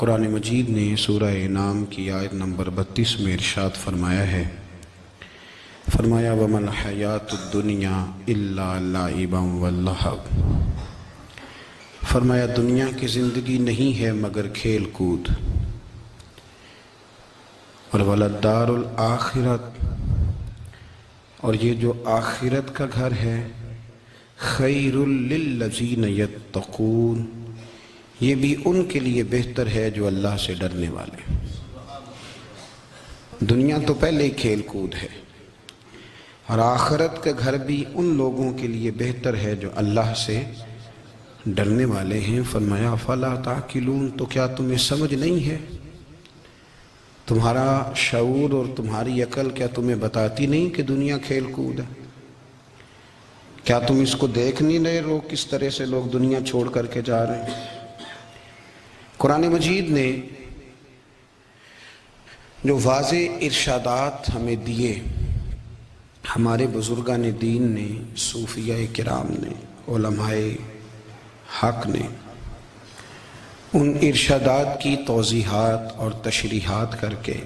قرآن مجید نے سورہ انعام کی آیت نمبر 32 میں ارشاد فرمایا ہے، فرمایا وَمَا الْحَيَاةُ الدُّنْيَا إِلَّا لَعِبًا وَلَّهْوٌ، فرمایا دنیا کی زندگی نہیں ہے مگر کھیل کود، اور وَلَلدَّارُ الْآخِرَةُ، اور یہ جو آخرت کا گھر ہے، خَيْرٌ لِلَّذِينَ يَتَّقُونَ، یہ بھی ان کے لیے بہتر ہے جو اللہ سے ڈرنے والے۔ دنیا تو پہلے ہی کھیل کود ہے، اور آخرت کا گھر بھی ان لوگوں کے لیے بہتر ہے جو اللہ سے ڈرنے والے ہیں۔ فرمایا فَلَا تَعْقِلُونَ، تو کیا تمہیں سمجھ نہیں ہے؟ تمہارا شعور اور تمہاری عقل کیا تمہیں بتاتی نہیں کہ دنیا کھیل کود ہے؟ کیا تم اس کو دیکھ نہیں رہے لوگ کس طرح سے لوگ دنیا چھوڑ کر کے جا رہے ہیں؟ قرآن مجید نے جو واضح ارشادات ہمیں دیے، ہمارے بزرگان دین نے، صوفیاء کرام نے، علماء حق نے، ان ارشادات کی توضیحات اور تشریحات کر کے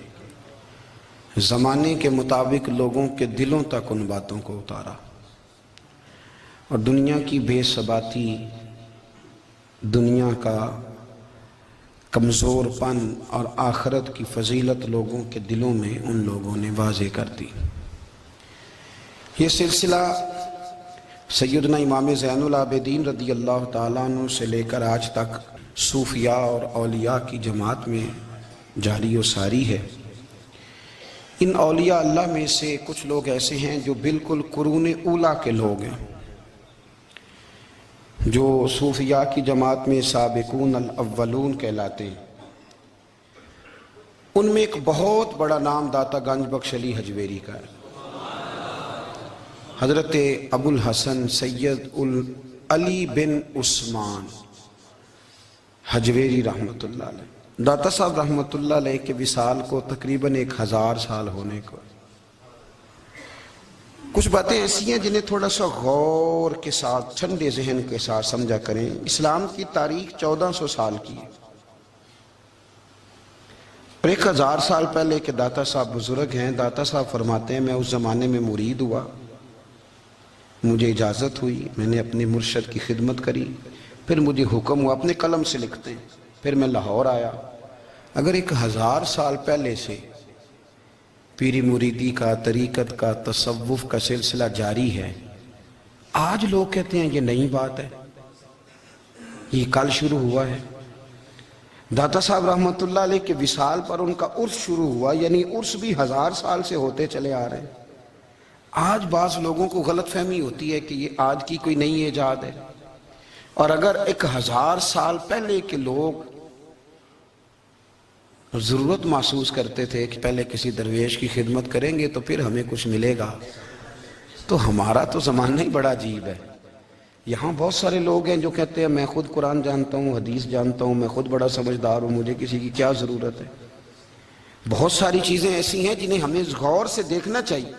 زمانے کے مطابق لوگوں کے دلوں تک ان باتوں کو اتارا، اور دنیا کی بے ثباتی، دنیا کا کمزور پن اور آخرت کی فضیلت لوگوں کے دلوں میں ان لوگوں نے واضح کر دی۔ یہ سلسلہ سیدنا امام زین العابدین رضی اللہ تعالیٰ عنہ سے لے کر آج تک صوفیاء اور اولیاء کی جماعت میں جاری و ساری ہے۔ ان اولیاء اللہ میں سے کچھ لوگ ایسے ہیں جو بالکل قرون اولیٰ کے لوگ ہیں، جو صوفیاء کی جماعت میں سابقون الاولون کہلاتے ہیں۔ ان میں ایک بہت بڑا نام داتا گنج بخش علی حجویری کا ہے۔ حضرت ابو الحسن سید علی بن عثمان حجویری رحمۃ اللہ علیہ، داتا صاحب رحمۃ اللہ علیہ کے وصال کو تقریباً 1000 سال ہونے کو۔ کچھ باتیں ایسی ہیں جنہیں تھوڑا سا غور کے ساتھ، ٹھنڈے ذہن کے ساتھ سمجھا کریں۔ اسلام کی تاریخ 1400 سال کی ہے، اور 1000 سال پہلے کے داتا صاحب بزرگ ہیں۔ داتا صاحب فرماتے ہیں میں اس زمانے میں مرید ہوا، مجھے اجازت ہوئی، میں نے اپنے مرشد کی خدمت کری، پھر مجھے حکم ہوا، اپنے قلم سے لکھتے ہیں، پھر میں لاہور آیا۔ اگر 1000 سال پہلے سے پیری مریدی کا، طریقت کا، تصوف کا سلسلہ جاری ہے، آج لوگ کہتے ہیں یہ نئی بات ہے، یہ کل شروع ہوا ہے۔ داتا صاحب رحمۃ اللہ علیہ کے وصال پر ان کا عرس شروع ہوا، یعنی عرس بھی 1000 سال سے ہوتے چلے آ رہے ہیں۔ آج بعض لوگوں کو غلط فہمی ہوتی ہے کہ یہ آج کی کوئی نئی ایجاد ہے، اور اگر 1000 سال پہلے کے لوگ ضرورت محسوس کرتے تھے کہ پہلے کسی درویش کی خدمت کریں گے تو پھر ہمیں کچھ ملے گا، تو ہمارا تو زمانہ ہی بڑا عجیب ہے۔ یہاں بہت سارے لوگ ہیں جو کہتے ہیں میں خود قرآن جانتا ہوں، حدیث جانتا ہوں، میں خود بڑا سمجھدار ہوں، مجھے کسی کی کیا ضرورت ہے۔ بہت ساری چیزیں ایسی ہیں جنہیں ہمیں غور سے دیکھنا چاہیے۔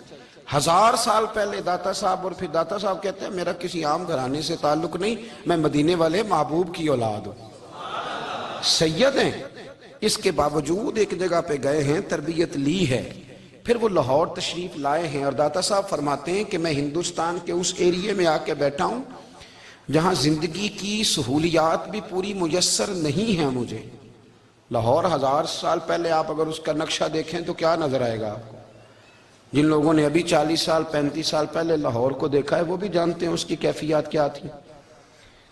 1000 سال پہلے داتا صاحب، اور پھر داتا صاحب کہتے ہیں میرا کسی عام گھرانے سے تعلق نہیں، میں مدینے والے محبوب کی اولاد ہوں، سید ہیں۔ اس کے باوجود ایک جگہ پہ گئے ہیں، تربیت لی ہے، پھر وہ لاہور تشریف لائے ہیں، اور داتا صاحب فرماتے ہیں کہ میں ہندوستان کے اس ایریے میں آ کے بیٹھا ہوں جہاں زندگی کی سہولیات بھی پوری میسر نہیں ہیں مجھے۔ لاہور 1000 سال پہلے آپ اگر اس کا نقشہ دیکھیں تو کیا نظر آئے گا آپ کو؟ جن لوگوں نے ابھی 40 سال 35 سال پہلے لاہور کو دیکھا ہے وہ بھی جانتے ہیں اس کی کیفیات کیا تھی۔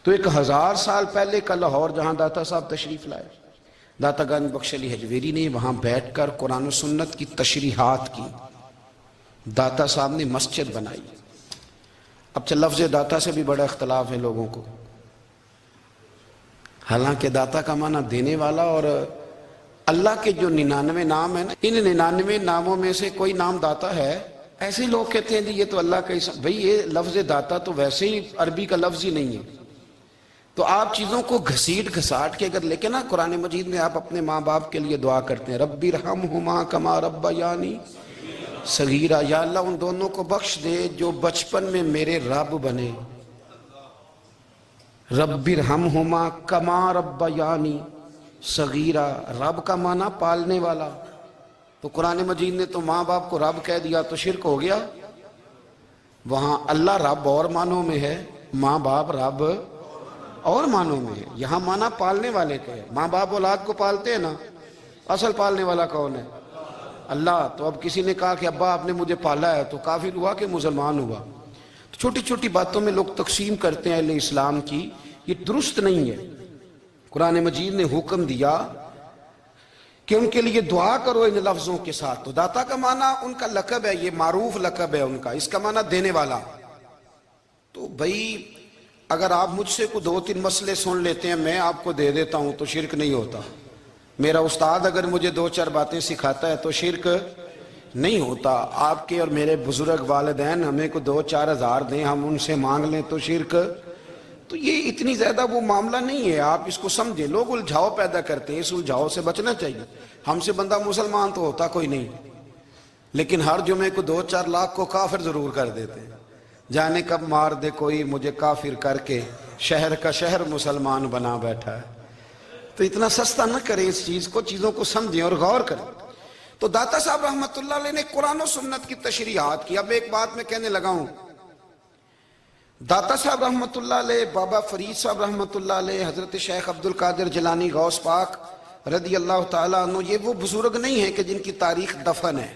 تو 1000 سال پہلے کا لاہور جہاں داتا صاحب تشریف لائے، داتا گنج بخش علی حجویری نے وہاں بیٹھ کر قرآن و سنت کی تشریحات کی۔ داتا صاحب نے مسجد بنائی۔ اب لفظ داتا سے بھی بڑا اختلاف ہے لوگوں کو، حالانکہ داتا کا معنی دینے والا، اور اللہ کے جو 99 نام ہیں نا، ان 99 ناموں میں سے کوئی نام داتا ہے۔ ایسے لوگ کہتے ہیں جی یہ تو اللہ کا اسم، بھئی یہ لفظ داتا تو ویسے ہی عربی کا لفظ ہی نہیں ہے۔ تو آپ چیزوں کو گھسیٹ گھساٹ کے اگر لے کے نا قرآن مجید میں آپ اپنے ماں باپ کے لیے دعا کرتے ہیں رب ارحمہما کما ربیانی صغیرا، یا اللہ ان دونوں کو بخش دے جو بچپن میں میرے رب بنے۔ رب ارحمہما کما ربیانی صغیرہ، رب کا معنی پالنے والا. تو قرآن مجید نے تو ماں باپ کو رب کہہ دیا تو شرک ہو گیا. وہاں اللہ رب اور معنوں میں ہے، ماں باپ رب اور معنوں میں ہے. یہاں معنی پالنے والے کا ہے. ماں باپ اولاد کو پالتے ہیں نا، اصل پالنے والا کون ہے؟ اللہ. تو اب کسی نے کہا کہ ابا آپ نے مجھے پالا ہے، تو کافر ہوا کہ مسلمان ہوا؟ تو چھوٹی چھوٹی باتوں میں لوگ تقسیم کرتے ہیں اہل اسلام کی، یہ درست نہیں ہے. قرآن مجید نے حکم دیا کہ ان کے لیے دعا کرو ان لفظوں کے ساتھ. تو داتا کا معنی ان کا لقب ہے، یہ معروف لقب ہے ان کا، اس کا معنی دینے والا. تو بھئی اگر آپ مجھ سے کو 2-3 مسئلے سن لیتے ہیں، میں آپ کو دے دیتا ہوں تو شرک نہیں ہوتا. میرا استاد اگر مجھے 2-4 باتیں سکھاتا ہے تو شرک نہیں ہوتا. آپ کے اور میرے بزرگ والدین ہمیں کو 2-4 ہزار دیں، ہم ان سے مانگ لیں تو شرک؟ تو یہ اتنی زیادہ وہ معاملہ نہیں ہے. آپ اس کو سمجھیں. لوگ الجھاؤ پیدا کرتے ہیں، اس الجھاؤ سے بچنا چاہیے. ہم سے بندہ مسلمان تو ہوتا کوئی نہیں، لیکن ہر جمعے کو 2-4 لاکھ کو کافر ضرور کر دیتے ہیں. جانے کب مار دے کوئی مجھے کافر کر کے، شہر کا شہر مسلمان بنا بیٹھا ہے. تو اتنا سستا نہ کریں اس چیز کو، چیزوں کو سمجھیں اور غور کریں. تو داتا صاحب رحمۃ اللہ علیہ نے قرآن و سنت کی تشریحات کی. اب ایک بات میں کہنے لگا ہوں، داتا صاحب رحمۃ اللہ علیہ، بابا فرید صاحب رحمۃ اللہ علیہ، حضرت شیخ عبد القادر جیلانی غوث پاک رضی اللہ تعالیٰ عنہ، یہ وہ بزرگ نہیں ہیں کہ جن کی تاریخ دفن ہے،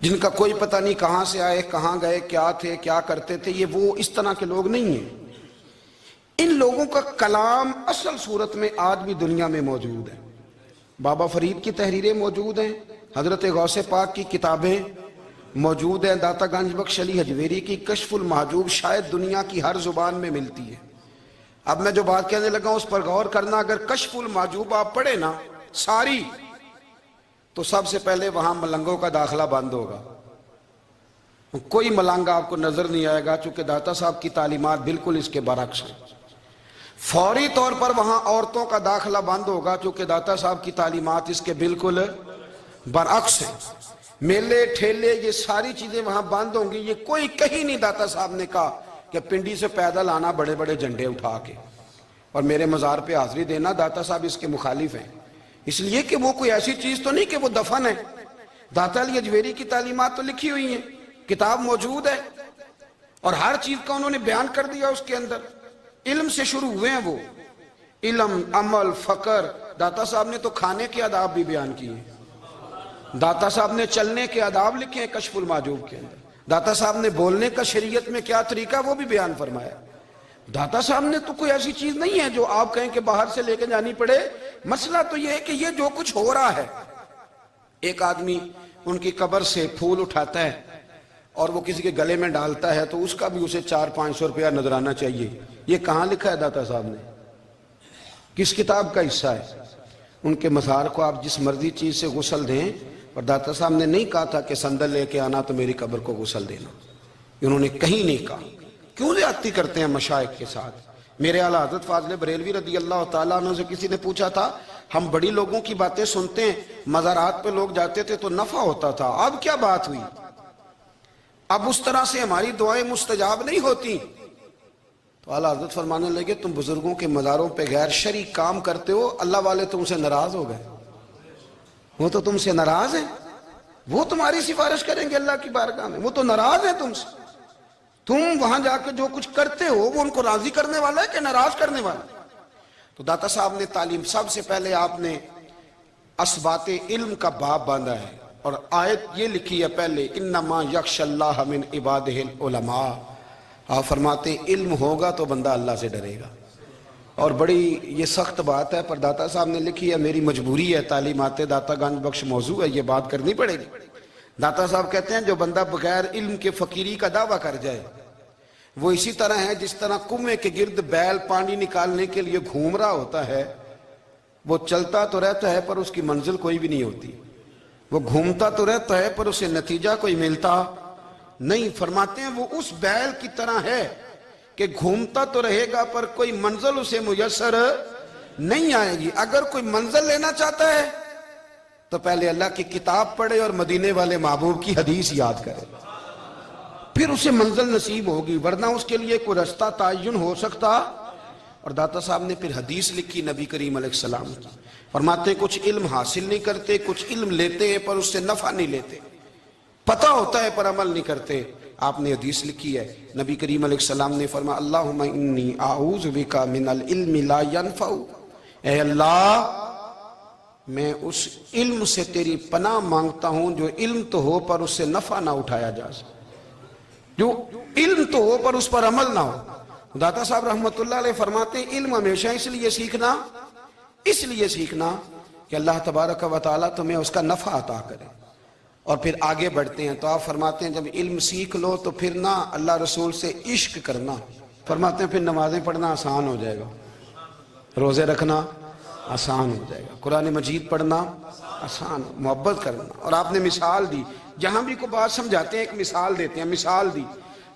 جن کا کوئی پتہ نہیں کہاں سے آئے، کہاں گئے، کیا تھے، کیا کرتے تھے. یہ وہ اس طرح کے لوگ نہیں ہیں. ان لوگوں کا کلام اصل صورت میں آج بھی دنیا میں موجود ہے. بابا فرید کی تحریریں موجود ہیں، حضرت غوث پاک کی کتابیں موجود ہیں، داتا گنج بخش علی حجویری کی کشف المحجوب شاید دنیا کی ہر زبان میں ملتی ہے. اب میں جو بات کہنے لگا ہوں اس پر غور کرنا. اگر کشف المحجوب آپ پڑھیں نا ساری، تو سب سے پہلے وہاں ملنگوں کا داخلہ بند ہوگا. کوئی ملنگ آپ کو نظر نہیں آئے گا، چونکہ داتا صاحب کی تعلیمات بالکل اس کے برعکس ہیں. فوری طور پر وہاں عورتوں کا داخلہ بند ہوگا، چونکہ داتا صاحب کی تعلیمات اس کے بالکل برعکس ہیں. میلے ٹھیلے یہ ساری چیزیں وہاں بند ہوں گی. یہ کوئی کہیں نہیں داتا صاحب نے کہا کہ پنڈی سے پیدل آنا بڑے بڑے جھنڈے اٹھا کے اور میرے مزار پہ حاضری دینا. داتا صاحب اس کے مخالف ہیں، اس لیے کہ وہ کوئی ایسی چیز تو نہیں کہ وہ دفن ہے. داتا علی حجویری کی تعلیمات تو لکھی ہوئی ہیں، کتاب موجود ہے، اور ہر چیز کا انہوں نے بیان کر دیا اس کے اندر. علم سے شروع ہوئے ہیں وہ، علم، عمل، فقر. داتا صاحب نے تو کھانے کے آداب بھی بیان کیے. داتا صاحب نے چلنے کے آداب لکھے ہیں کشف المحجوب کے اندر. داتا صاحب نے بولنے کا شریعت میں کیا طریقہ وہ بھی بیان فرمایا. داتا صاحب نے تو کوئی ایسی چیز نہیں ہے جو آپ کہیں کہ باہر سے لے کے جانی پڑے. مسئلہ تو یہ ہے کہ یہ جو کچھ ہو رہا ہے، ایک آدمی ان کی قبر سے پھول اٹھاتا ہے اور وہ کسی کے گلے میں ڈالتا ہے تو اس کا بھی اسے 400-500 روپیہ نظرانہ چاہیے. یہ کہاں لکھا ہے داتا صاحب نے؟ کس کتاب کا حصہ ہے؟ ان کے مزار کو آپ جس مرضی چیز سے غسل دیں، اور داتا صاحب نے نہیں کہا تھا کہ سندل لے کے آنا تو میری قبر کو غسل دینا. انہوں نے کہیں نہیں کہا. کیوں زیادتی کرتے ہیں مشائخ کے ساتھ؟ میرے اعلیٰ حضرت فاضل بریلوی رضی اللہ تعالیٰ عنہ سے کسی نے پوچھا تھا، ہم بڑی لوگوں کی باتیں سنتے ہیں، مزارات پہ لوگ جاتے تھے تو نفع ہوتا تھا، اب کیا بات ہوئی؟ اب اس طرح سے ہماری دعائیں مستجاب نہیں ہوتی. تو اعلیٰ حضرت فرمانے لگے، تم بزرگوں کے مزاروں پہ غیر شرعی کام کرتے ہو، اللہ والے تم سے ناراض ہو گئے. وہ تو تم سے ناراض ہیں، وہ تمہاری سفارش کریں گے اللہ کی بارگاہ میں، وہ تو ناراض ہیں تم سے. تم وہاں جا کے جو کچھ کرتے ہو وہ ان کو راضی کرنے والا ہے کہ ناراض کرنے والا ہے؟ تو داتا صاحب نے تعلیم، سب سے پہلے آپ نے اسبات علم کا باب باندھا ہے، اور آیت یہ لکھی ہے پہلے، انما یخش اللہ من عبادہ العلماء. آپ فرماتے ہیں علم ہوگا تو بندہ اللہ سے ڈرے گا. اور بڑی یہ سخت بات ہے، پر داتا صاحب نے لکھی ہے، میری مجبوری ہے، تعلیمات داتا گنج بخش موضوع ہے، یہ بات کرنی پڑے گی. داتا صاحب کہتے ہیں جو بندہ بغیر علم کے فقیری کا دعویٰ کر جائے وہ اسی طرح ہے جس طرح کنویں کے گرد بیل پانی نکالنے کے لیے گھوم رہا ہوتا ہے. وہ چلتا تو رہتا ہے پر اس کی منزل کوئی بھی نہیں ہوتی، وہ گھومتا تو رہتا ہے پر اسے نتیجہ کوئی ملتا نہیں. فرماتے ہیں وہ اس بیل کی طرح ہے کہ گھومتا تو رہے گا پر کوئی منزل اسے میسر نہیں آئے گی. اگر کوئی منزل لینا چاہتا ہے تو پہلے اللہ کی کتاب پڑھے اور مدینے والے محبوب کی حدیث یاد کرے، پھر اسے منزل نصیب ہوگی. ورنہ اس کے لیے کوئی رستہ تعین ہو سکتا اور داتا صاحب نے پھر حدیث لکھی نبی کریم علیہ السلام کی. فرماتے ہیں کچھ علم حاصل نہیں کرتے، کچھ علم لیتے ہیں پر اس سے نفع نہیں لیتے، پتہ ہوتا ہے پر عمل نہیں کرتے. آپ نے حدیث لکھی ہے، نبی کریم علیہ السلام نے فرمایا اللہم انی اعوذ بک من العلم لا ینفع، اے اللہ میں اس علم سے تیری پناہ مانگتا ہوں جو علم تو ہو پر اس سے نفع نہ اٹھایا جا سکے، جو علم تو ہو پر اس پر عمل نہ ہو. داتا صاحب رحمت اللہ علیہ فرماتے ہیں علم ہمیشہ اس لیے سیکھنا کہ اللہ تبارک و تعالیٰ تمہیں اس کا نفع عطا کرے. اور پھر آگے بڑھتے ہیں تو آپ فرماتے ہیں جب علم سیکھ لو تو پھر نہ اللہ رسول سے عشق کرنا، فرماتے ہیں پھر نمازیں پڑھنا آسان ہو جائے گا، روزے رکھنا آسان ہو جائے گا، قرآن مجید پڑھنا آسان، محبت کرنا. اور آپ نے مثال دی، جہاں بھی کوئی بات سمجھاتے ہیں ایک مثال دیتے ہیں، مثال دی.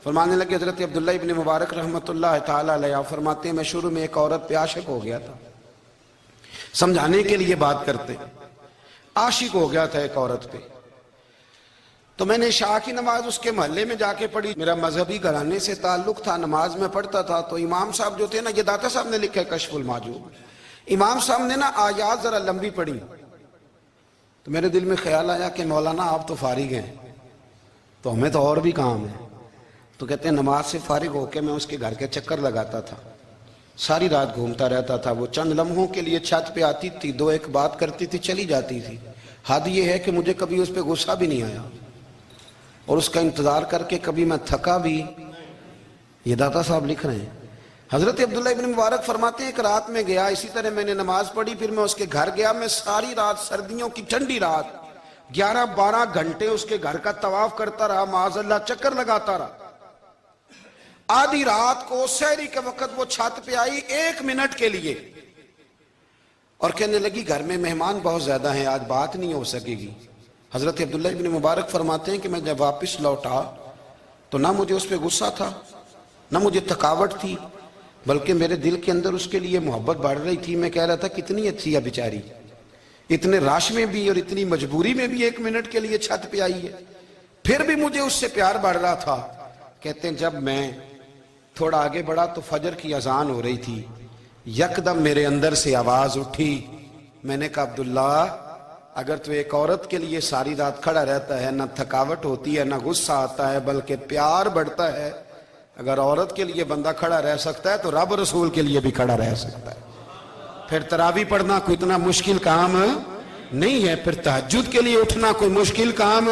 فرمانے لگے حضرت عبداللہ ابن مبارک رحمت اللہ تعالیٰ علیہ فرماتے ہیں میں شروع میں ایک عورت پہ عاشق ہو گیا تھا، سمجھانے کے لیے بات کرتے ہیں، عاشق ہو گیا تھا ایک عورت پہ. تو میں نے عشاء کی نماز اس کے محلے میں جا کے پڑھی، میرا مذہبی گھرانے سے تعلق تھا، نماز میں پڑھتا تھا. تو امام صاحب جو تھے نا، یہ داتا صاحب نے لکھا ہے کشف المحجوب، امام صاحب نے نا آیات ذرا لمبی پڑھی. تو میرے دل میں خیال آیا کہ مولانا آپ تو فارغ ہیں تو ہمیں تو اور بھی کام ہے. تو کہتے ہیں نماز سے فارغ ہو کے میں اس کے گھر کے چکر لگاتا تھا، ساری رات گھومتا رہتا تھا. وہ چند لمحوں کے لیے چھت پہ آتی تھی، دو ایک بات کرتی تھی، چلی جاتی تھی. حد یہ ہے کہ مجھے کبھی اس پہ غصہ بھی نہیں آیا اور اس کا انتظار کر کے کبھی میں تھکا بھی. یہ داتا صاحب لکھ رہے ہیں. حضرت عبداللہ ابن مبارک فرماتے ہیں ایک رات میں گیا، اسی طرح میں نے نماز پڑھی، پھر میں اس کے گھر گیا. میں ساری رات، سردیوں کی ٹھنڈی رات، 11-12 گھنٹے اس کے گھر کا طواف کرتا رہا، معاذ اللہ چکر لگاتا رہا. آدھی رات کو سحری کے وقت وہ چھت پہ آئی 1 منٹ کے لیے اور کہنے لگی گھر میں مہمان بہت زیادہ ہیں، آج بات نہیں ہو سکے گی. حضرت عبداللہ ابن مبارک فرماتے ہیں کہ میں جب واپس لوٹا تو نہ مجھے اس پہ غصہ تھا، نہ مجھے تھکاوٹ تھی، بلکہ میرے دل کے اندر اس کے لیے محبت بڑھ رہی تھی. میں کہہ رہا تھا کتنی اچھی ہے بیچاری، اتنے راش میں بھی اور اتنی مجبوری میں بھی 1 منٹ کے لیے چھت پہ آئی ہے، پھر بھی مجھے اس سے پیار بڑھ رہا تھا. کہتے ہیں جب میں تھوڑا آگے بڑھا تو فجر کی اذان ہو رہی تھی، یکدم میرے اندر سے آواز اٹھی. میں نے کہا عبداللہ اگر تو ایک عورت کے لیے ساری رات کھڑا رہتا ہے، نہ تھکاوٹ ہوتی ہے، نہ غصہ آتا ہے، بلکہ پیار بڑھتا ہے، اگر عورت کے لیے بندہ کھڑا رہ سکتا ہے تو رب رسول کے لیے بھی کھڑا رہ سکتا ہے. پھر تراویح پڑھنا کوئی اتنا مشکل کام نہیں ہے، پھر تہجد کے لیے اٹھنا کوئی مشکل کام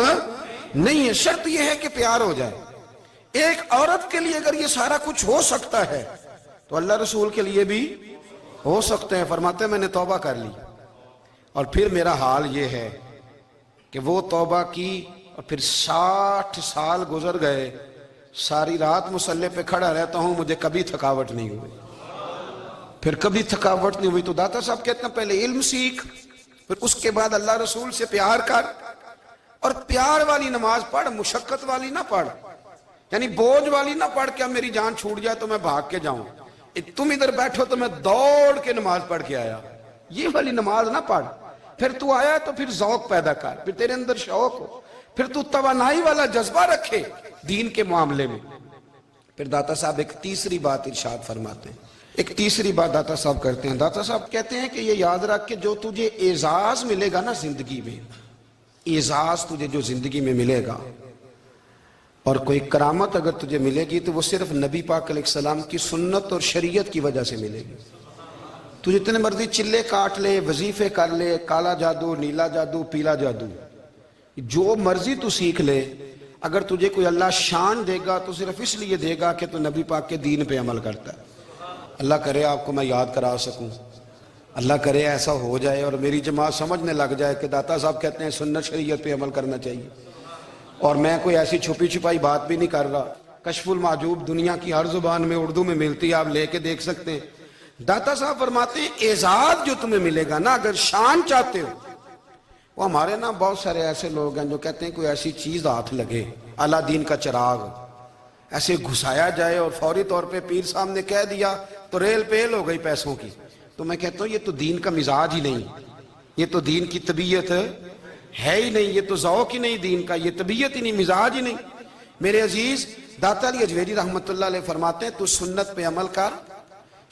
نہیں ہے. شرط یہ ہے کہ پیار ہو جائے. ایک عورت کے لیے اگر یہ سارا کچھ ہو سکتا ہے تو اللہ رسول کے لیے بھی ہو سکتے ہیں. فرماتے ہیں میں نے توبہ کر لی اور پھر میرا حال یہ ہے کہ وہ توبہ کی اور پھر 60 سال گزر گئے، ساری رات مصلی پہ کھڑا رہتا ہوں، مجھے کبھی تھکاوٹ نہیں ہوئی، پھر کبھی تھکاوٹ نہیں ہوئی. تو داتا صاحب کہتے ہیں پہلے علم سیکھ، پھر اس کے بعد اللہ رسول سے پیار کر، اور پیار والی نماز پڑھ، مشقت والی نہ پڑھ، یعنی بوجھ والی نہ پڑھ کہ اب میری جان چھوٹ جائے تو میں بھاگ کے جاؤں، تم ادھر بیٹھو تو میں دوڑ کے نماز پڑھ کے آیا، یہ والی نماز نہ پڑھ. پھر تو آیا تو پھر ذوق پیدا کر، پھر تیرے اندر شوق ہو، پھر تو توانائی والا جذبہ رکھے دین کے معاملے میں. پھر داتا صاحب ایک تیسری بات ارشاد فرماتے ہیں، ایک تیسری بات داتا صاحب کرتے ہیں. داتا صاحب کہتے ہیں کہ یہ یاد رکھ کہ جو تجھے اعزاز ملے گا نا زندگی میں، اعزاز تجھے جو زندگی میں ملے گا اور کوئی کرامت اگر تجھے ملے گی تو وہ صرف نبی پاک علیہ السلام کی سنت اور شریعت کی وجہ سے ملے گی. تو جتنے مرضی چلے کاٹ لے، وظیفے کر لے، کالا جادو، نیلا جادو، پیلا جادو، جو مرضی تو سیکھ لے، اگر تجھے کوئی اللہ شان دے گا تو صرف اس لیے دے گا کہ تو نبی پاک کے دین پہ عمل کرتا ہے. اللہ کرے آپ کو میں یاد کرا سکوں، اللہ کرے ایسا ہو جائے اور میری جماعت سمجھنے لگ جائے کہ داتا صاحب کہتے ہیں سنت شریعت پہ عمل کرنا چاہیے. اور میں کوئی ایسی چھپی چھپائی بات بھی نہیں کر رہا. کشف المحجوب دنیا کی ہر زبان میں اردو میں ملتی ہے، آپ لے کے دیکھ سکتے ہیں. داتا صاحب فرماتے ہیں اعزاز جو تمہیں ملے گا نا، اگر شان چاہتے ہو، وہ ہمارے نا بہت سارے ایسے لوگ ہیں جو کہتے ہیں کوئی ایسی چیز ہاتھ لگے، اعلیٰ دین کا چراغ ایسے گھسایا جائے اور فوری طور پہ پیر صاحب نے کہہ دیا تو ریل پیل ہو گئی پیسوں کی. تو میں کہتا ہوں یہ تو دین کا مزاج ہی نہیں، یہ تو دین کی طبیعت ہے ہی نہیں، یہ تو ذوق ہی نہیں دین کا، یہ طبیعت ہی نہیں، مزاج ہی نہیں. میرے عزیز داتا علی اجویری رحمت اللہ علیہ فرماتے ہیں تو سنت پہ عمل کر،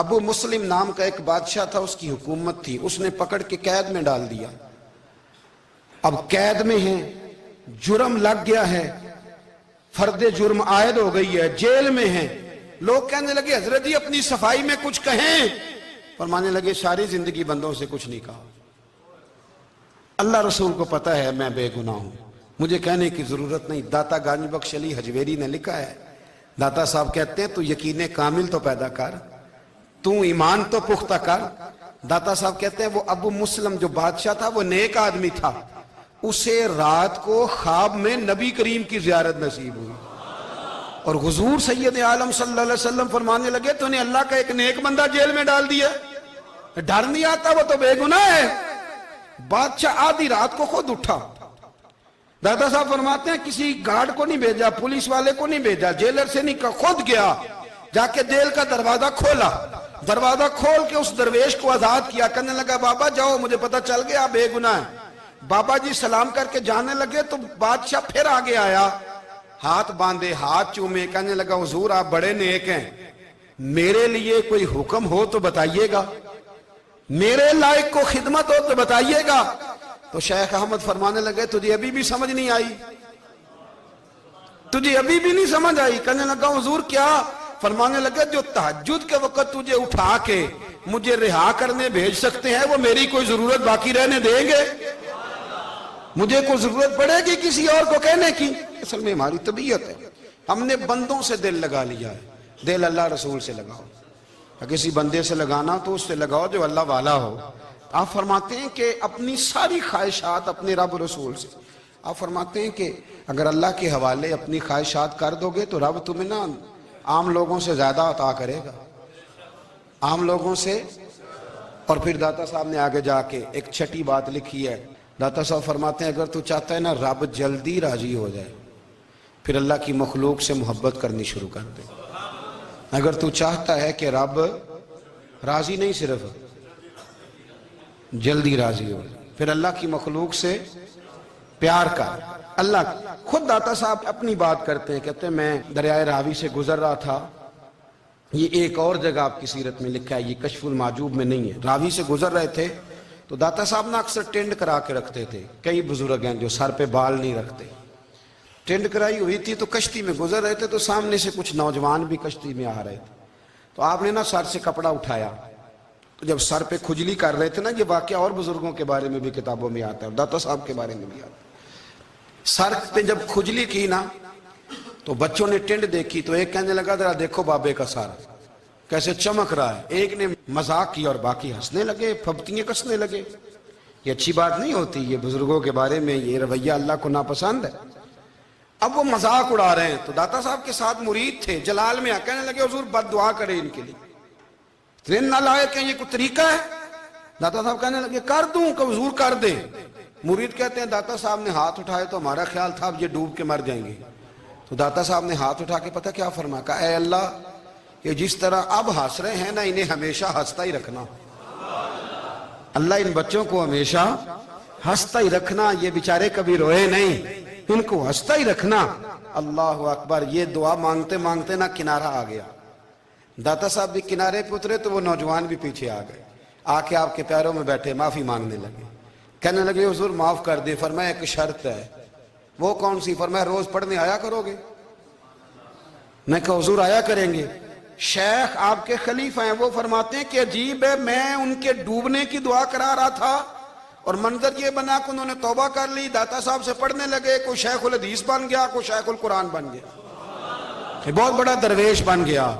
ابو مسلم نام کا ایک بادشاہ تھا، اس کی حکومت تھی، اس نے پکڑ کے قید میں ڈال دیا۔ اب قید میں ہیں، جرم لگ گیا ہے، فرد جرم عائد ہو گئی ہے، جیل میں ہیں۔ لوگ کہنے لگے حضرت جی اپنی صفائی میں کچھ کہیں، فرمانے لگے ساری زندگی بندوں سے کچھ نہیں کہا، اللہ رسول کو پتا ہے میں بے گناہ ہوں، مجھے کہنے کی ضرورت نہیں۔ داتا گنج بخش علی حجویری نے لکھا ہے، داتا صاحب کہتے ہیں تو یقین کامل تو پیدا کر، تو ایمان تو پختہ کر۔ داتا صاحب کہتے ہیں وہ ابو مسلم جو بادشاہ تھا وہ نیک آدمی تھا، اسے رات کو خواب میں نبی کریم کی زیارت نصیب ہوئی، اور حضور سید عالم صلی اللہ علیہ وسلم فرمانے لگے تو نے اللہ کا ایک نیک بندہ جیل میں ڈال دیا، ڈر نہیں آتا، وہ تو بے گناہ ہے۔ بادشاہ آدھی رات کو خود اٹھا، دادا صاحب فرماتے ہیں کسی گارڈ کو نہیں بھیجا، پولیس والے کو نہیں بھیجا، جیلر سے نہیں کہا، خود گیا، جا کے جیل کا دروازہ کھولا، دروازہ کھول کے اس درویش کو آزاد کیا، کہنے لگا بابا جاؤ مجھے پتا چل گیا آپ بے گناہ ہیں۔ بابا جی سلام کر کے جانے لگے تو بادشاہ پھر آگے آیا، ہاتھ باندھے، ہاتھ چومے، کہنے لگا حضور آپ بڑے نیک ہیں، میرے لیے کوئی حکم ہو تو بتائیے گا، میرے لائق کو خدمت ہو تو بتائیے گا۔ تو شیخ احمد فرمانے لگے تجھے ابھی بھی سمجھ نہیں آئی، تجھے ابھی بھی نہیں سمجھ آئی؟ کہنے لگا حضور کیا؟ فرمانے لگے جو تہجد کے وقت تجھے اٹھا کے مجھے رہا کرنے بھیج سکتے ہیں وہ میری کوئی ضرورت باقی رہنے دیں گے؟ مجھے کوئی ضرورت پڑے گی کسی اور کو کہنے کی؟ اصل میں ہماری طبیعت ہے، ہم نے بندوں سے دل لگا لیا ہے، دل اللہ رسول سے لگاؤ، کسی بندے سے لگانا تو اس سے لگاؤ جو اللہ والا ہو۔ آپ فرماتے ہیں کہ اپنی ساری خواہشات اپنے رب رسول سے، آپ فرماتے ہیں کہ اگر اللہ کے حوالے اپنی خواہشات کر دو گے تو رب تمہیں نا عام لوگوں سے زیادہ عطا کرے گا، عام لوگوں سے۔ اور پھر داتا صاحب نے آگے جا کے ایک چھٹی بات لکھی ہے، داتا صاحب فرماتے ہیں اگر تو چاہتا ہے نا رب جلدی راضی ہو جائے پھر اللہ کی مخلوق سے محبت کرنی شروع کر دے۔ اگر تو چاہتا ہے کہ رب راضی نہیں صرف جلدی راضی ہو پھر اللہ کی مخلوق سے پیار کر۔ اللہ خود داتا صاحب اپنی بات کرتے ہیں، کہتے ہیں میں دریائے راوی سے گزر رہا تھا، یہ ایک اور جگہ آپ کی سیرت میں لکھا ہے، یہ کشف المعجوب میں نہیں ہے، راوی سے گزر رہے تھے تو داتا صاحب نے اکثر ٹینڈ کرا کے رکھتے تھے، کئی بزرگ ہیں جو سر پہ بال نہیں رکھتے، ٹینڈ کرائی ہوئی تھی تو کشتی میں گزر رہے تھے تو سامنے سے کچھ نوجوان بھی کشتی میں آ رہے تھے، تو آپ نے نا سر سے کپڑا اٹھایا، تو جب سر پہ کھجلی کر رہے تھے نا، یہ واقعہ اور بزرگوں کے بارے میں بھی کتابوں میں آتا ہے، داتا صاحب کے بارے میں بھی آتا ہے، سر پہ جب کھجلی کی نا تو بچوں نے ٹینڈ دیکھی تو ایک کہنے لگا ذرا دیکھو بابے کا سر کیسے چمک رہا ہے، ایک نے مذاق کی اور باقی ہنسنے لگے، پھپتیاں کسنے لگے۔ یہ اچھی بات نہیں ہوتی، یہ بزرگوں کے بارے میں یہ رویہ اللہ کو ناپسند ہے۔ اب وہ مذاق اڑا رہے ہیں تو داتا صاحب کے ساتھ مرید تھے، جلال میں کہنے لگے حضور بد دعا کرے ان کے لیے، اتنے نالائق ہیں، یہ کوئی طریقہ ہے؟ داتا صاحب کہنے لگے کر دوں کہ حضور کر دیں۔ مرید کہتے ہیں داتا صاحب نے ہاتھ اٹھائے تو ہمارا خیال تھا اب یہ ڈوب کے مر جائیں گے، تو داتا صاحب نے ہاتھ اٹھا کے پتہ کیا فرمایا، کہا اے اللہ یہ جس طرح اب ہنس رہے ہیں نا انہیں ہمیشہ ہنستا ہی رکھنا، اللہ ان بچوں کو ہمیشہ ہنستا ہی رکھنا، یہ بیچارے کبھی روئے نہیں، ان کو ہنستا ہی رکھنا۔ اللہ اکبر، یہ دعا مانگتے مانگتے نا کنارہ آ گیا، داتا صاحب بھی کنارے پہ اترے تو وہ نوجوان بھی پیچھے آ گئے، آ کے آپ کے پیروں میں بیٹھے معافی مانگنے لگے، کہنے لگے حضور معاف کر دیں۔ فرمایا ایک شرط ہے، وہ کون سی؟ فرمایا روز پڑھنے آیا کرو گے؟ میں کہا حضور آیا کریں گے۔ شیخ آپ کے خلیفہ ہیں، وہ فرماتے ہیں کہ عجیب ہے، میں ان کے ڈوبنے کی دعا کرا رہا تھا اور منظر یہ بنا کہ انہوں نے توبہ کر لی، داتا صاحب سے پڑھنے لگے، کوئی شیخ الحدیث بن گیا، کوئی شیخ القرآن بن گیا، بہت بڑا درویش بن گیا۔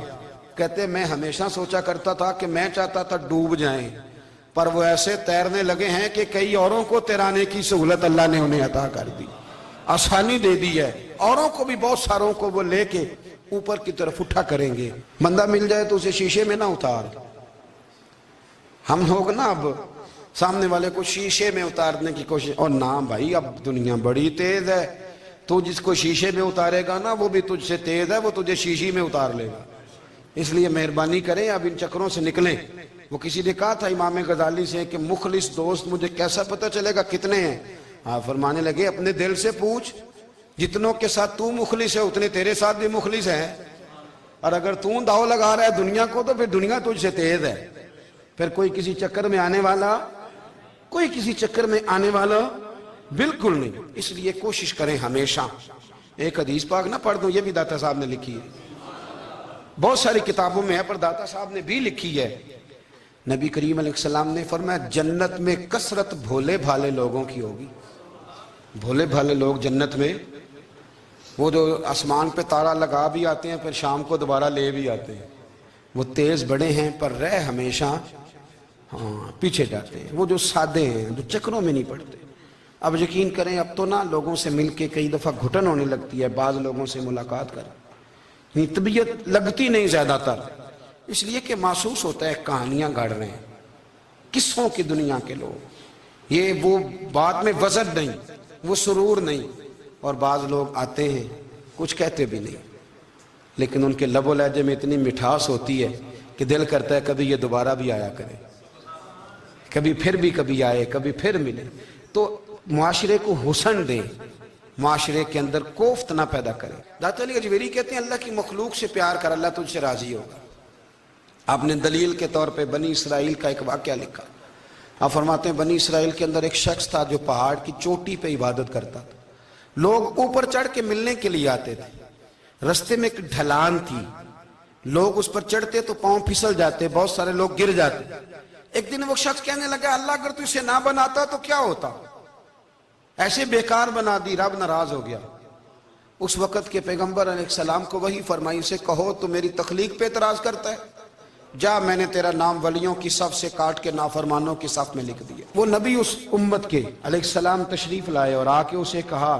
کہتے میں ہمیشہ سوچا کرتا تھا کہ میں چاہتا تھا ڈوب جائیں، پر وہ ایسے تیرنے لگے ہیں کہ کئی اوروں کو تیرانے کی سہولت اللہ نے انہیں عطا کر دی، آسانی دے دی ہے، اوروں کو بھی بہت ساروں کو وہ لے کے اوپر کی طرف اٹھا کریں گے۔ بندہ مل جائے تو اسے شیشے میں نہ اتار، ہم لوگ نا اب سامنے والے کو شیشے میں اتارنے کی کوشش، اور نہ بھائی اب دنیا بڑی تیز ہے، تو جس کو شیشے میں اتارے گا نا وہ بھی تجھ سے تیز ہے، وہ تجھے شیشی میں اتار لے گا، اس لیے مہربانی کریں اب ان چکروں سے نکلیں۔ وہ کسی نے کہا تھا امام غزالی سے کہ مخلص دوست مجھے کیسا پتہ چلے گا کتنے ہیں؟ آپ فرمانے لگے اپنے دل سے پوچھ، جتنوں کے ساتھ تو مخلص ہے اتنے تیرے ساتھ بھی مخلص ہیں، اور اگر تو داؤ لگا رہا ہے دنیا کو تو پھر دنیا تجھ سے تیز ہے. پھر کوئی کسی چکر میں آنے والا بالکل نہیں. اس لیے کوشش کریں ہمیشہ. ایک حدیث پاک نہ پڑھ دوں, یہ بھی داتا صاحب نے لکھی ہے, بہت ساری کتابوں میں ہے پر داتا صاحب نے بھی لکھی ہے. نبی کریم علیہ السلام نے فرمایا جنت میں کثرت بھولے بھالے لوگوں کی ہوگی. بھولے بھالے لوگ جنت میں, وہ جو آسمان پہ تارا لگا بھی آتے ہیں پھر شام کو دوبارہ لے بھی آتے ہیں, وہ تیز بڑے ہیں پر رہ ہمیشہ پیچھے جاتے ہیں. وہ جو سادے ہیں, جو چکروں میں نہیں پڑتے. اب یقین کریں اب تو نا لوگوں سے مل کے کئی دفعہ گھٹن ہونے لگتی ہے, بعض لوگوں سے ملاقات کر طبیعت لگتی نہیں زیادہ تر, اس لیے کہ محسوس ہوتا ہے کہانیاں گڑھ رہے ہیں, قصوں کی دنیا کے لوگ. یہ وہ بات میں وزن نہیں, وہ سرور نہیں. اور بعض لوگ آتے ہیں کچھ کہتے بھی نہیں, لیکن ان کے لب و لہجے میں اتنی مٹھاس ہوتی ہے کہ دل کرتا ہے کبھی یہ دوبارہ بھی آیا کرے, کبھی آئے, کبھی پھر ملے. تو معاشرے کو حسن دے, معاشرے کے اندر کوفت نہ پیدا کرے. داتا علی اجویری کہتے ہیں اللہ کی مخلوق سے پیار کر, اللہ تجھ سے راضی ہوگا. آپ نے دلیل کے طور پہ بنی اسرائیل کا ایک واقعہ لکھا. آپ فرماتے ہیں بنی اسرائیل کے اندر ایک شخص تھا جو پہاڑ کی چوٹی پہ عبادت کرتا تھا. لوگ اوپر چڑھ کے ملنے کے لیے آتے تھے. رستے میں ایک ڈھلان تھی, لوگ اس پر چڑھتے تو پاؤں پھسل جاتے, بہت سارے لوگ گر جاتے. ایک دن وہ شخص کہنے لگا اللہ اگر تو اسے نہ بناتا تو کیا ہوتا, ایسے بیکار بنا دی. رب ناراض ہو گیا. اس وقت کے پیغمبر علیہ السلام کو وہی فرمائی اسے کہو تو میری تخلیق پہ اعتراض کرتا ہے, جا میں نے تیرا نام ولیوں کی صف سے کاٹ کے نافرمانوں کی صف میں لکھ دیا. وہ نبی اس امت کے علیہ السلام تشریف لائے اور آ کے اسے کہا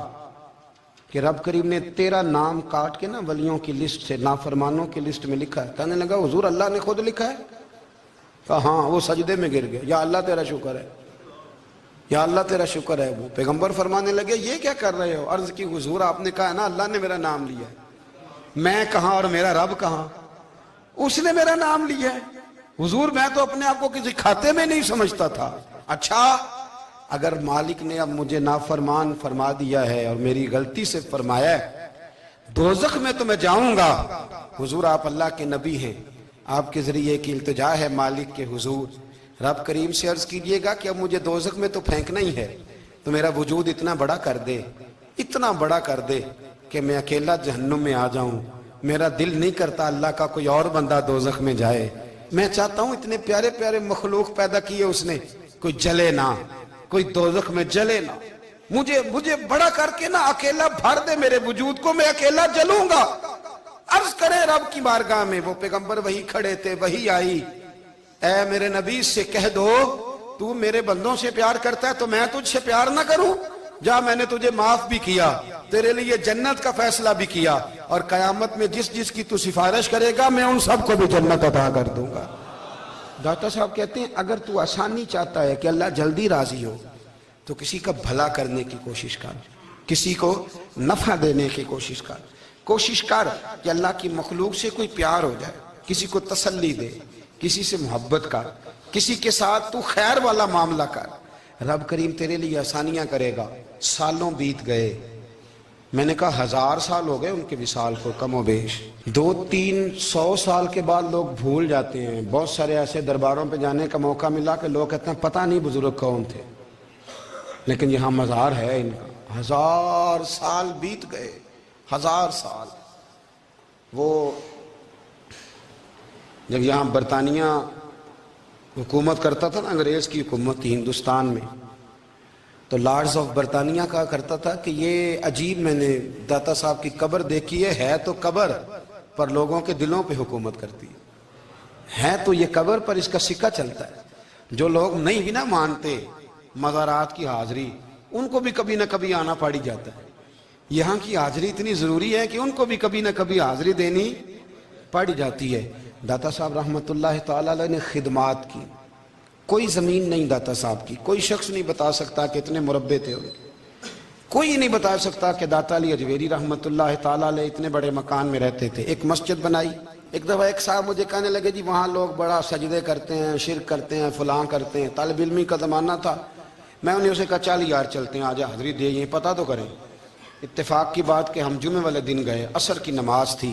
کہ رب کریم نے تیرا نام کاٹ کے نا ولیوں کی لسٹ سے نافرمانوں کی لسٹ میں لکھا ہے. کہنے لگا حضور اللہ نے خود لکھا ہے؟ کہا ہاں. وہ سجدے میں گر گئے, یا اللہ تیرا شکر ہے, یا اللہ تیرا شکر ہے. وہ پیغمبر فرمانے لگے یہ کیا کر رہے ہو؟ عرض کی حضور آپ نے کہا ہے نا اللہ نے میرا نام لیا ہے, میں کہاں اور میرا رب کہاں؟ اس نے میرا نام لیا ہے. حضور میں تو اپنے آپ کو کسی کھاتے میں نہیں سمجھتا تھا. اچھا اگر مالک نے اب مجھے نافرمان فرما دیا ہے اور میری غلطی سے فرمایا ہے, دوزخ میں تو میں جاؤں گا. حضور آپ اللہ کے نبی ہیں, آپ کے ذریعے کی التجا ہے مالک کے حضور, رب کریم سے عرض کیجئے گا کہ اب مجھے دوزخ میں تو پھینکنا ہی ہے, تو میرا وجود اتنا بڑا کر دے, اتنا بڑا کر دے کہ میں اکیلا جہنم میں آ جاؤں. میرا دل نہیں کرتا اللہ کا کوئی اور بندہ دوزخ میں جائے. میں چاہتا ہوں اتنے پیارے پیارے مخلوق پیدا کیے اس نے, کوئی جلے نہ, کوئی دوزخ میں جلے نہ. مجھے بڑا کر کے نا اکیلا بھر دے میرے وجود کو, میں اکیلا جلوں گا. عرض کرے رب کی بارگاہ میں. وہ پیغمبر وہی کھڑے تھے, وہی آئی, اے میرے نبی سے کہہ دو تو میرے بندوں سے پیار کرتا ہے تو میں تجھ سے پیار نہ کروں؟ جا میں نے تجھے معاف بھی کیا, تیرے لیے جنت کا فیصلہ بھی کیا, اور قیامت میں جس جس کی تو سفارش کرے گا میں ان سب کو بھی جنت عطا کر دوں گا. داتا صاحب کہتے ہیں اگر تو آسانی چاہتا ہے کہ اللہ جلدی راضی ہو تو کسی کا بھلا کرنے کی کوشش کر, کسی کو نفع دینے کی کوشش کر. کوشش کر کہ اللہ کی مخلوق سے کوئی پیار ہو جائے, کسی کو تسلی دے, کسی سے محبت کر, کسی کے ساتھ تو خیر والا معاملہ کر. رب کریم تیرے لیے آسانیاں کرے گا. سالوں بیت گئے, میں نے کہا 1000 سال ہو گئے ان کے وصال کو کم و بیش. 200-300 سال کے بعد لوگ بھول جاتے ہیں. بہت سارے ایسے درباروں پہ جانے کا موقع ملا کہ لوگ کہتے ہیں پتہ نہیں بزرگ کون تھے, لیکن یہاں مزار ہے ان کا. 1000 سال بیت گئے, 1000 سال. وہ جب یہاں برطانیہ حکومت کرتا تھا نا, انگریز کی حکومت تھی ہندوستان میں, تو لارڈز آف برطانیہ کہا کرتا تھا کہ یہ عجیب, میں نے داتا صاحب کی قبر دیکھی ہے تو قبر پر لوگوں کے دلوں پہ حکومت کرتی ہے تو یہ قبر پر اس کا سکہ چلتا ہے. جو لوگ نہیں بھی نہ مانتے مزارات کی حاضری, ان کو بھی کبھی نہ کبھی آنا پڑ جاتا ہے. یہاں کی حاضری اتنی ضروری ہے کہ ان کو بھی کبھی نہ کبھی حاضری دینی پڑ جاتی ہے. داتا صاحب رحمت اللہ تعالیٰ علیہ نے خدمات کی, کوئی زمین نہیں داتا صاحب کی, کوئی شخص نہیں بتا سکتا کہ اتنے مربع تھے, کوئی نہیں بتا سکتا کہ داتا علی اجویری رحمت اللہ تعالیٰ علیہ اتنے بڑے مکان میں رہتے تھے. ایک مسجد بنائی. ایک دفعہ ایک صاحب مجھے کہنے لگے جی وہاں لوگ بڑا سجدے کرتے ہیں, شرک کرتے ہیں, فلاں کرتے ہیں. طالب علمی کا زمانہ تھا. میں انہیں اسے کہا چل یار چلتے ہیں, آجا حاضری دے, یہ پتہ تو کریں. اتفاق کی بات کہ ہم جمعے والے دن گئے, عصر کی نماز تھی,